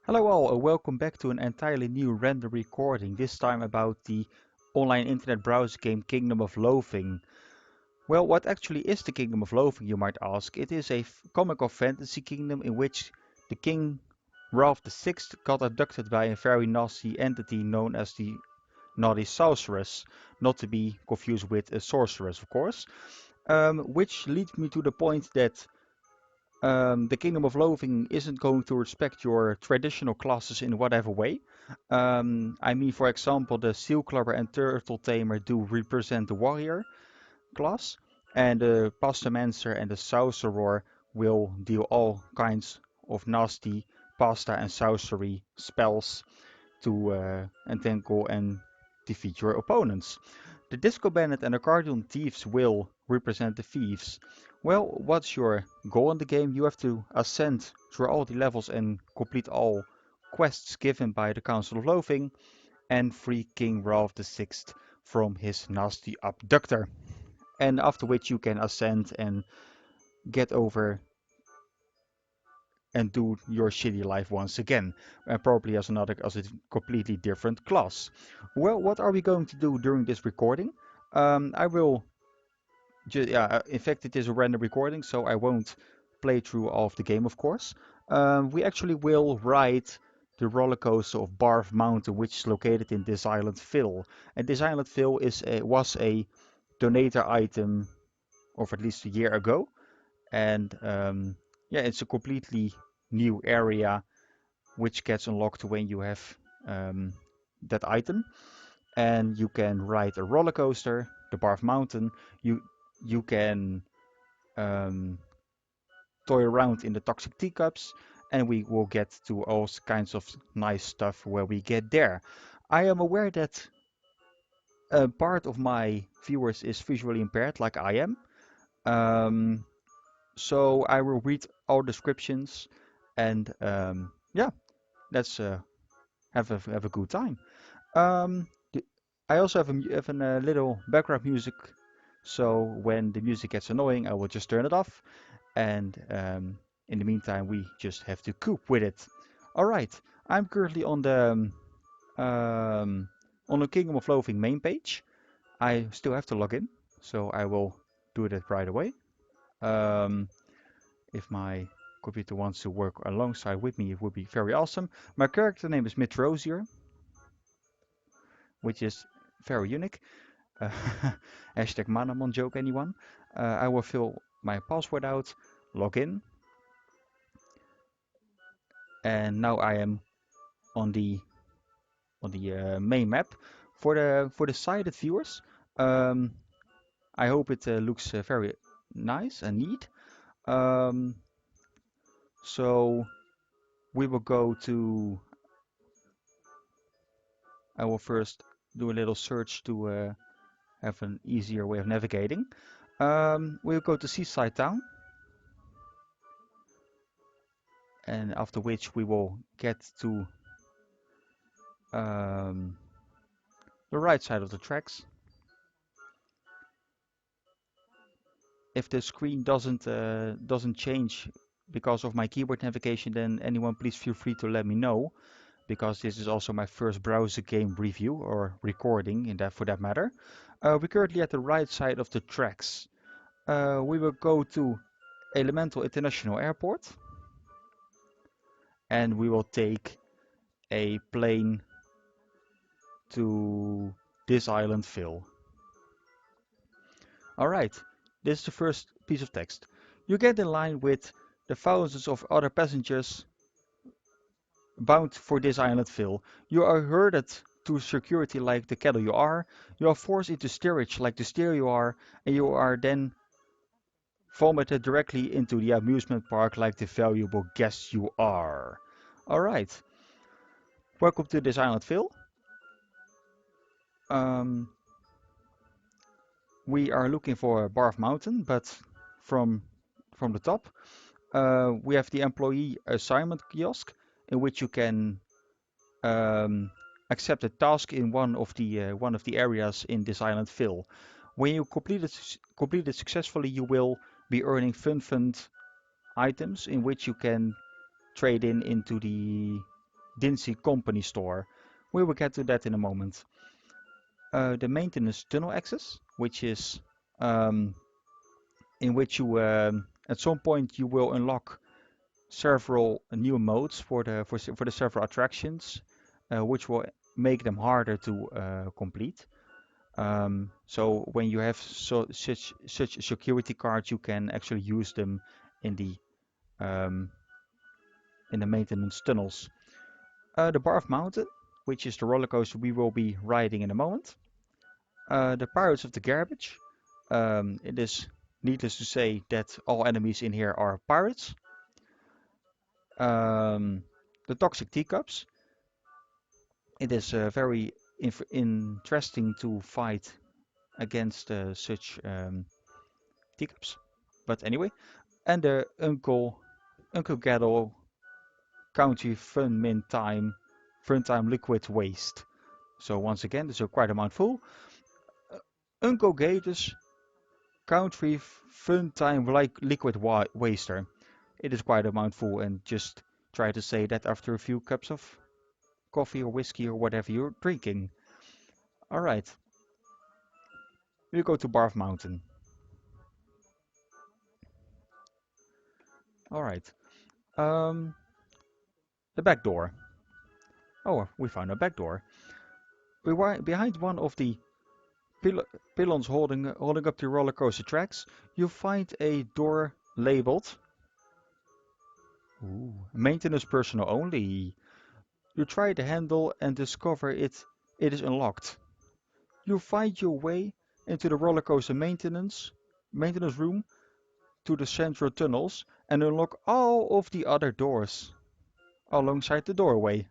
Hello all, and welcome back to an entirely new random recording, this time about the online internet browser game Kingdom of Loathing. Well, what actually is the Kingdom of Loathing, you might ask? It is a comical fantasy kingdom in which the king Ralph the Sixth got abducted by a very nasty entity known as the Naughty Sorceress, not to be confused with a sorceress, of course. Which leads me to the point that the Kingdom of Loathing isn't going to respect your traditional classes in whatever way. I mean, for example, the Seal Clubber and Turtle Tamer do represent the warrior class, and the Pastamancer and the Sorcerer will deal all kinds of nasty pasta and sorcery spells to entangle and defeat your opponents. The Disco Bandit and the Cartoon Thieves will represent the thieves. Well, what's your goal in the game? You have to ascend through all the levels and complete all quests given by the Council of Loathing and free King Ralph the Sixth from his nasty abductor. And after which you can ascend and get over and do your shitty life once again, and probably as a completely different class. Well, what are we going to do during this recording? I will yeah, in fact, it is a random recording, so I won't play through all of the game, of course. We actually will ride the roller coaster of Barf Mountain, which is located in this island Phil. And this island Phil was a donator item of at least a year ago, and yeah, it's a completely new area which gets unlocked when you have um, that item, and you can ride a roller coaster, the Barf Mountain. You can um, toy around in the toxic teacups, and we will get to all kinds of nice stuff where we get there. I am aware that a part of my viewers is visually impaired, like I am. Um, so I will read all descriptions, and yeah, let's have a good time. Um, I also have a little background music, so when the music gets annoying, I will just turn it off. And in the meantime, we just have to cope with it. All right, I'm currently um, on the Kingdom of Loathing main page. I still have to log in, so I will do that right away. Um, if my computer wants to work alongside with me, it would be very awesome. My character name is Mitrosier, which is very unique. Uh, hashtag Manamon joke, anyone? I will fill my password out, log in, and now I am on the main map. For the sighted viewers, um, I hope it looks very nice and neat. Um, so we will go to. I will first do a little search to have an easier way of navigating. We'll go to Seaside Town, and after which we will get to um, the right side of the tracks. If the screen doesn't change because of my keyboard navigation, then anyone please feel free to let me know, because this is also my first browser game review or recording in that for that matter. We're currently at the right side of the tracks. We will go to Elemental International Airport, and we will take a plane to this island Phil. Alright, this is the first piece of text. You get in line with the thousands of other passengers bound for this island Phil. You are herded to security like the cattle you are. You are forced into steerage like the steer you are, and you are then vomited directly into the amusement park like the valuable guest you are. Alright, welcome to this island Phil. Um, we are looking for Barf Mountain, but from from the top. We have the employee assignment kiosk in which you can um, accept a task in one of the areas in this island Phil. When you complete it successfully, you will be earning fun items in which you can trade into the dingy company store. We will get to that in a moment. The maintenance tunnel access, which is um, in which you at some point you will unlock several new modes for the several attractions, which will make them harder to complete. So when you have such security cards, you can actually use them in the um, in the maintenance tunnels. The Barf Mountain, which is the roller coaster we will be riding in a moment. The Pirates of the Garbage. It is needless to say that all enemies in here are pirates. Um, the Toxic Teacups. It is very interesting to fight against such teacups. But anyway, and the Uncle Gaddle Country Fun Time Liquid Waste. So once again, there's a quite a mouthful. Uncle Gator's Country Fun Time Liquid Waster. It is quite a mouthful, and just try to say that after a few cups of coffee or whiskey or whatever you're drinking. Alright, we go to Barf Mountain. Alright, um, the back door. Oh, we found a back door. We were behind one of the pil pylons holding up the roller coaster tracks. You find a door labeled maintenance personnel only. You try the handle and discover it is unlocked. You find your way into the roller coaster maintenance room to the central tunnels and unlock all of the other doors alongside the doorway.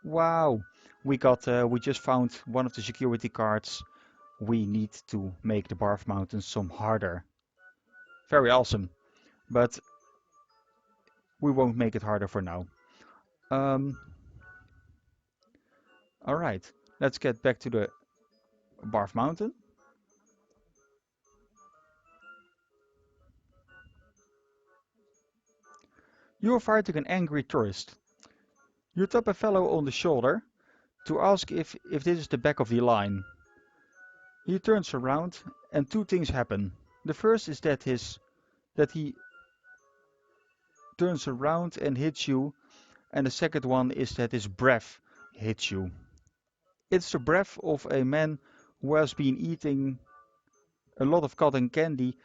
Wow, we just found one of the security cards. We need to make the Barf Mountain some harder. Very awesome, but we won't make it harder for now. Um, Alright, let's get back to the Barf Mountain. You are fighting an angry tourist. You tap a fellow on the shoulder to ask if this is the back of the line. He turns around and two things happen. The first is that he turns around and hits you, and the second one is that his breath hits you. It's the breath of a man who has been eating a lot of cotton candy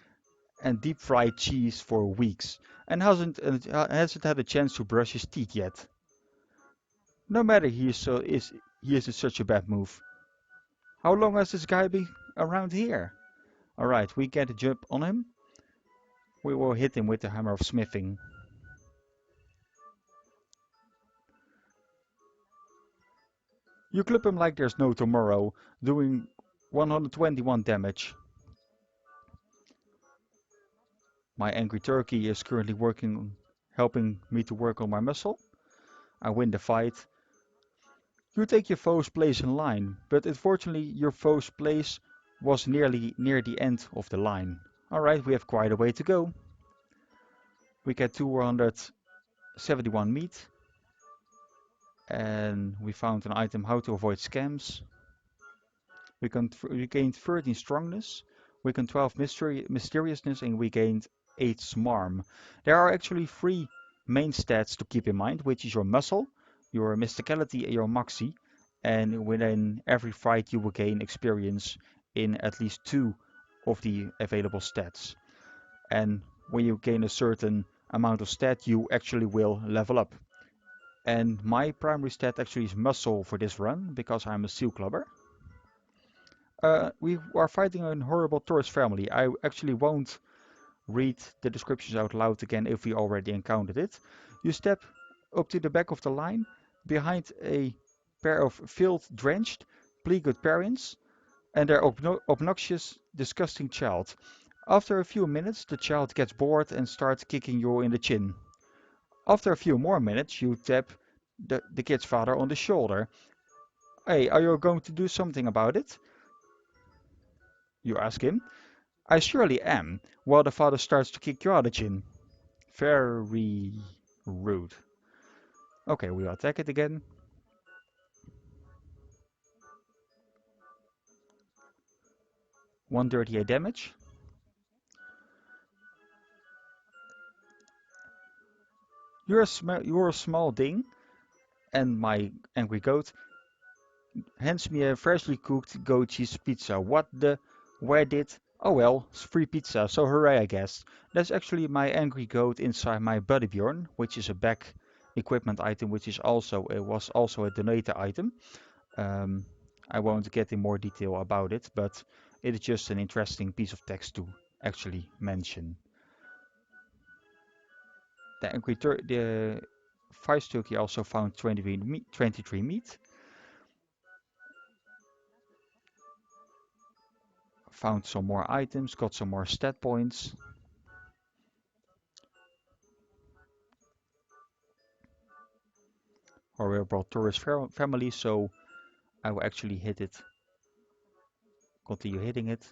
and deep fried cheese for weeks and hasn't had a chance to brush his teeth yet. No matter he is in such a bad move. How long has this guy been around here? Alright, we get a jump on him. We will hit him with the hammer of smithing. You clip him like there's no tomorrow, doing 121 damage. My angry turkey is currently helping me to work on my muscle. I win the fight. You take your foe's place in line, but unfortunately your foe's place was nearly near the end of the line. Alright, we have quite a way to go. We get 271 meat. And we found an item how to avoid scams. We gained 13 strongness. We gained 12 mysteriousness and we gained 8 smarm. There are actually 3 main stats to keep in mind, which is your muscle, your mysticality and your moxie. And within every fight you will gain experience in at least 2 of the available stats. And when you gain a certain amount of stat, you actually will level up. And my primary stat actually is muscle for this run, because I'm a seal clubber. We are fighting a horrible tourist family. I actually won't read the descriptions out loud again if we already encountered it. You step up to the back of the line, behind a pair of filth-drenched, pleated parents, and their obnoxious, disgusting child. After a few minutes, the child gets bored and starts kicking you in the chin. After a few more minutes, you tap the kid's father on the shoulder. Hey, are you going to do something about it? You ask him. I surely am, while the father starts to kick you out the chin. Very rude. Okay, we'll attack it again. $138 damage. You're a small thing, and my angry goat hands me a freshly cooked goat cheese pizza. What the? Where did? Oh well, it's free pizza, so hooray, I guess. That's actually my angry goat inside my Buddy Bjorn, which is a back equipment item, which is also it was also a donator item. Um, I won't get in more detail about it, but it is just an interesting piece of text to actually mention. The Vice Turkey also found 23 meat, found some more items, got some more stat points. Horrible tourist family, so I will actually hit it, continue hitting it.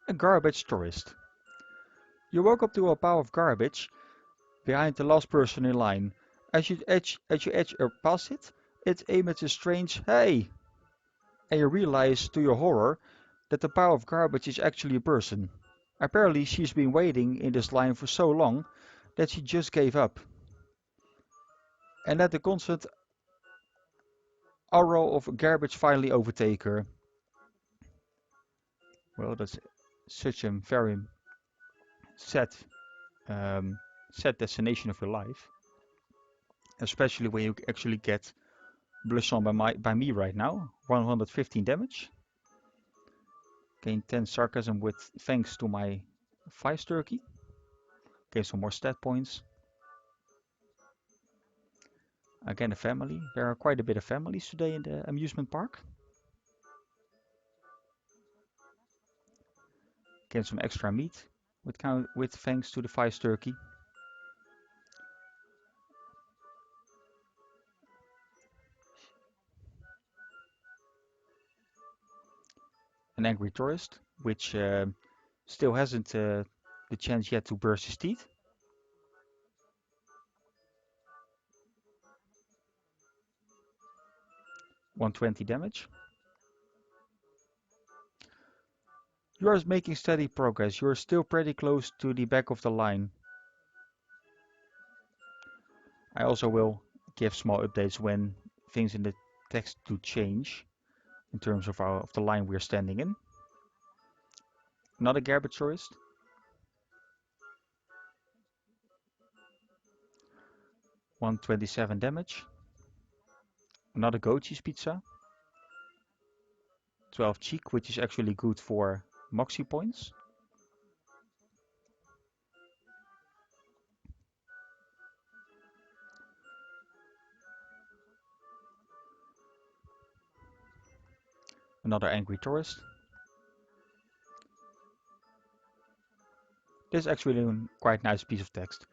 A garbage tourist. You walk up to a pile of garbage behind the last person in line. As you edge past it, it emits a strange "hey," and you realize to your horror that the pile of garbage is actually a person. Apparently, she's been waiting in this line for so long that she just gave up, and let the constant aura of garbage finally overtake her. Well, that's such a very sad, um, sad destination of your life, especially when you actually get blushed on by me right now. 115 damage. Gain 10 sarcasm with thanks to my Vice Turkey. Gain some more stat points. Again, a family. There are quite a bit of families today in the amusement park. Gain some extra meat with thanks to the Vice Turkey. An angry tourist, which still hasn't the chance yet to burst his teeth. 120 damage. You are making steady progress. You are still pretty close to the back of the line. I also will give small updates when things in the text do change in terms of the line we are standing in. Another garbage tourist. 127 damage. Another goat cheese pizza. 12 cheek, which is actually good for moxie points. Another angry tourist. This is actually a quite nice piece of text.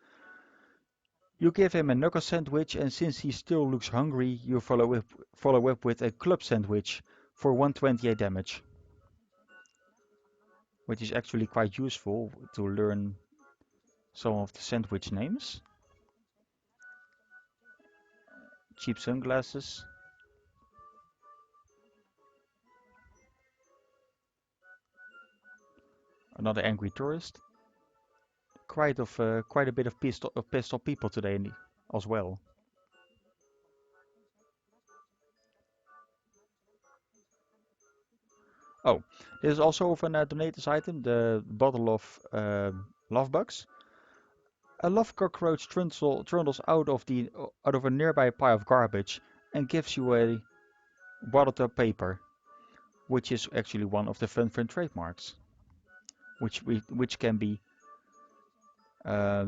You give him a knuckle sandwich, and since he still looks hungry, you follow up with a club sandwich for 128 damage, which is actually quite useful to learn some of the sandwich names. Cheap sunglasses. Another angry tourist. Quite a bit of pissed off people today as well. Oh, this is also of a donator's item, the bottle of love bugs. A love cockroach trundles out of a nearby pile of garbage and gives you a bottled up paper, which is actually one of the Fun trademarks, which can be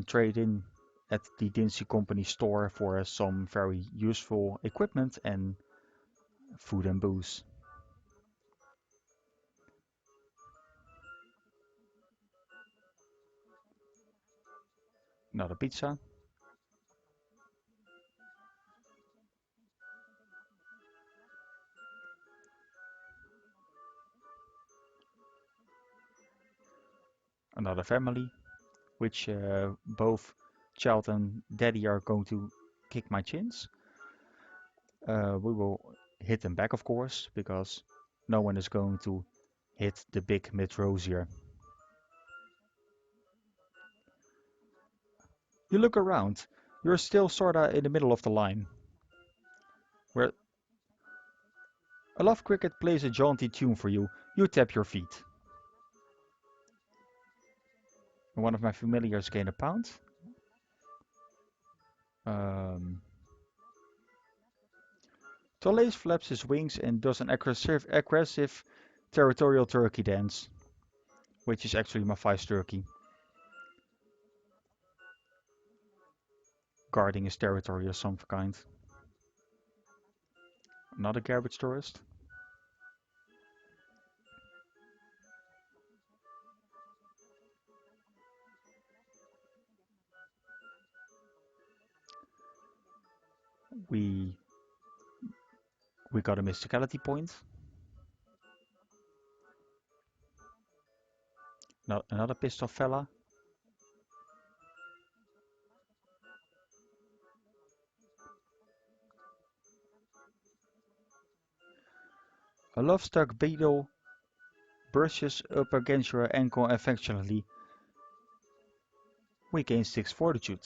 traded in at the Dincy Company store for some very useful equipment and food and booze. Another pizza. Another family. which both child and daddy are going to kick my chins. We will hit them back, of course, because no one is going to hit the big mid-rosier. You look around. You're still sorta in the middle of the line, where a love cricket plays a jaunty tune for you. You tap your feet. One of my familiars gain a pound. Um, Tolles flaps his wings and does an aggressive territorial turkey dance, which is actually my vice turkey, guarding his territory of some kind. Not a garbage tourist. We got a mysticality point. Not another pissed off fella. A love-struck beetle brushes up against your ankle affectionately. We gain 6 fortitude.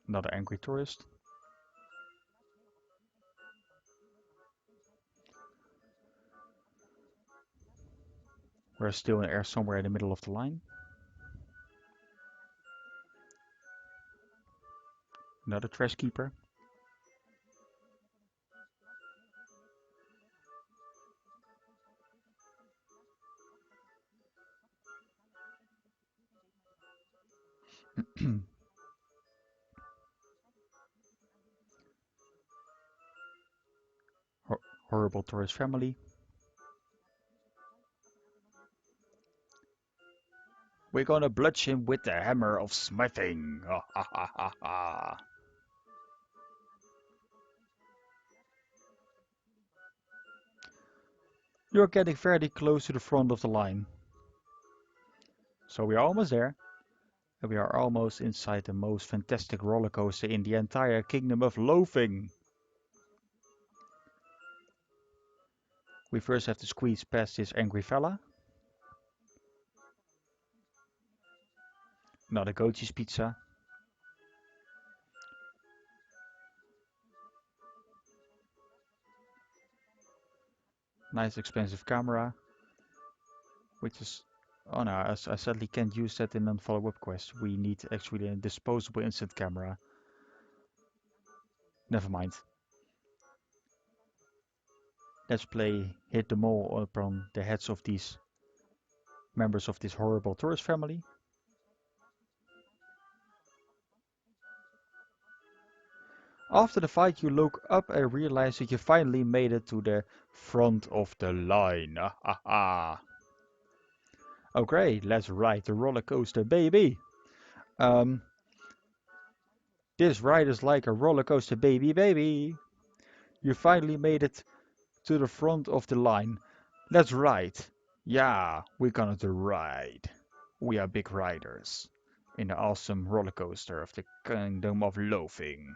Another angry tourist. We're still in air somewhere in the middle of the line. Another trash keeper. Horrible tourist family. We're gonna bludge him with the hammer of smithing. You're getting fairly close to the front of the line. So we are almost there. And we are almost inside the most fantastic roller coaster in the entire kingdom of Loathing. We first have to squeeze past this angry fella. Not a Gochi's pizza. Nice expensive camera. Which is... Oh no, I sadly can't use that in a follow-up quest. We need actually a disposable instant camera. Never mind. Let's play hit the mole upon the heads of these members of this horrible tourist family. After the fight, you look up and realize that you finally made it to the front of the line. Okay, let's ride the roller coaster, baby. Um, this ride is like a roller coaster, baby, baby. You finally made it to the front of the line. Let's ride. Yeah, we're gonna ride. We are big riders in the awesome roller coaster of the Kingdom of Loathing.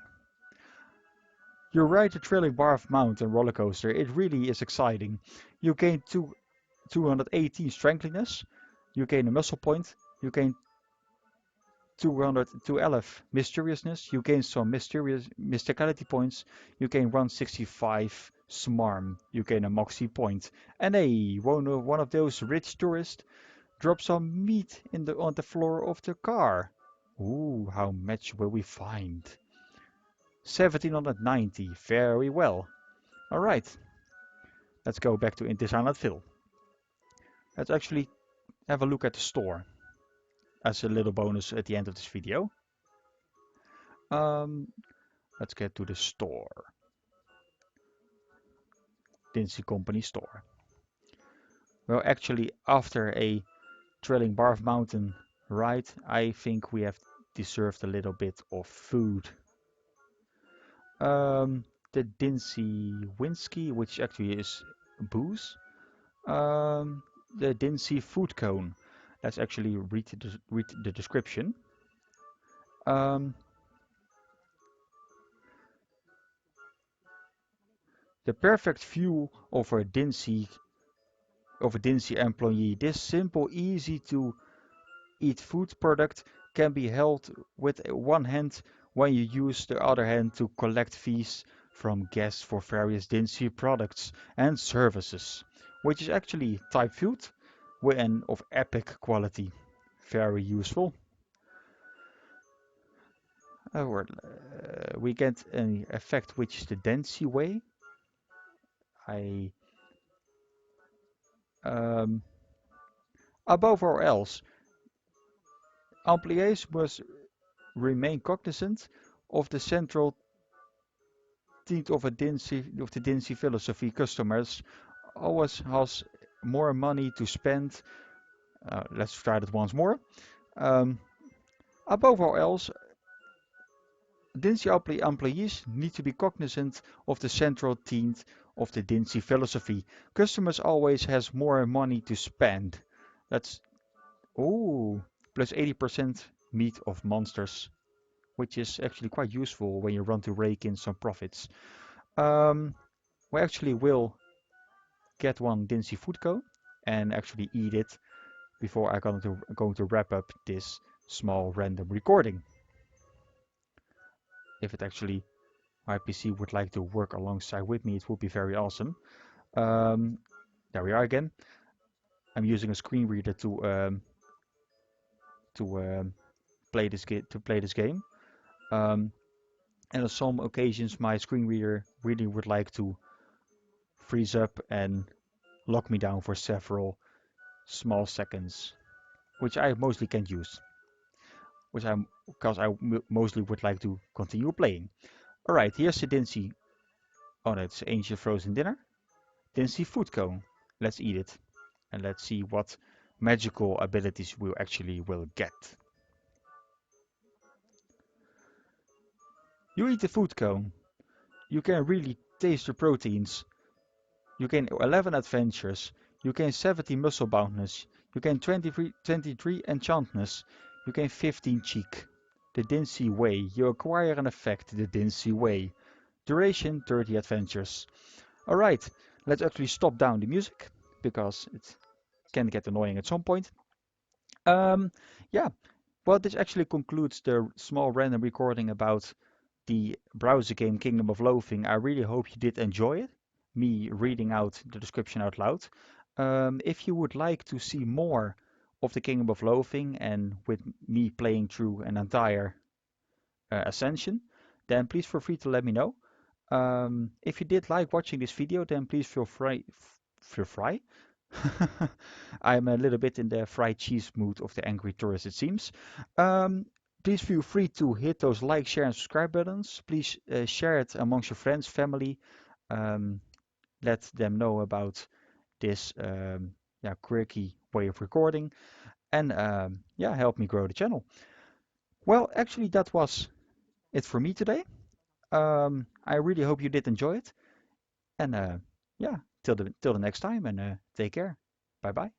You ride the thrilling Barf Mountain roller coaster. It really is exciting. You gain 218 strengthiness. You gain a muscle point. You gain 211 mysteriousness. You gain some mysticality points. You gain 165 smarm. You gain a moxie point. And hey, one of those rich tourists drops some meat on the floor of the car. Ooh, how much will we find? 1790. Very well. All right. Let's go back to Inti Phil. Let's actually have a look at the store as a little bonus at the end of this video. Um, let's get to the store. Dincy Company store. Well, actually, after a thrilling Barf Mountain ride, I think we have deserved a little bit of food. Um, the Dinsey Whiskey, which actually is booze. Um, the Dinsey Food Cone. Let's actually read the description. Um, the perfect view of a Dinsey employee. This simple, easy to eat food product can be held with one hand when you use the other hand to collect fees from guests for various Dinsey products and services, which is actually type food and of epic quality. Very useful. We get an effect which is the Dinsey way. I um, Above all else, employees must remain cognizant of the central theme of the Dinsey philosophy. Customers always has more money to spend. Let's try that once more. Um, Above all else, Dinsey employees need to be cognizant of the central theme of the Dinsey philosophy. Customers always has more money to spend. That's oh, plus 80% meat of monsters, which is actually quite useful when you want to rake in some profits. Um, we actually will get one Dinsey food cone and actually eat it before I'm going to wrap up this small random recording. If it actually my PC would like to work alongside with me, it would be very awesome. Um, there we are again. I'm using a screen reader to play this game. Um, and on some occasions, my screen reader really would like to freeze up and lock me down for several small seconds, which I mostly can't use, which I'm because I mostly would like to continue playing. All right, here's the Dinsey. Oh, that's ancient frozen dinner. Dinsey food cone. Let's eat it and let's see what magical abilities we actually will get. You eat the food cone. You can really taste the proteins. You gain 11 adventures. You gain 70 muscle boundness. You gain 23 enchantness. You gain 15 cheek. The Dinsey Way. You acquire an effect, the Dinsey Way. Duration 30 adventures. Alright, let's actually stop down the music because it can get annoying at some point. Um, yeah, well, this actually concludes the small random recording about the browser game Kingdom of Loathing. I really hope you did enjoy it, me reading out the description out loud. If you would like to see more of the Kingdom of Loathing and with me playing through an entire ascension, then please feel free to let me know. If you did like watching this video, then please feel free. Feel free? I'm a little bit in the fried cheese mood of the angry tourist, it seems. Um, Please feel free to hit those like, share, and subscribe buttons. Please share it amongst your friends, family. Um, let them know about this yeah, quirky way of recording, and yeah, help me grow the channel. Well, actually, that was it for me today. I really hope you did enjoy it, and yeah, till the next time, and take care. Bye bye.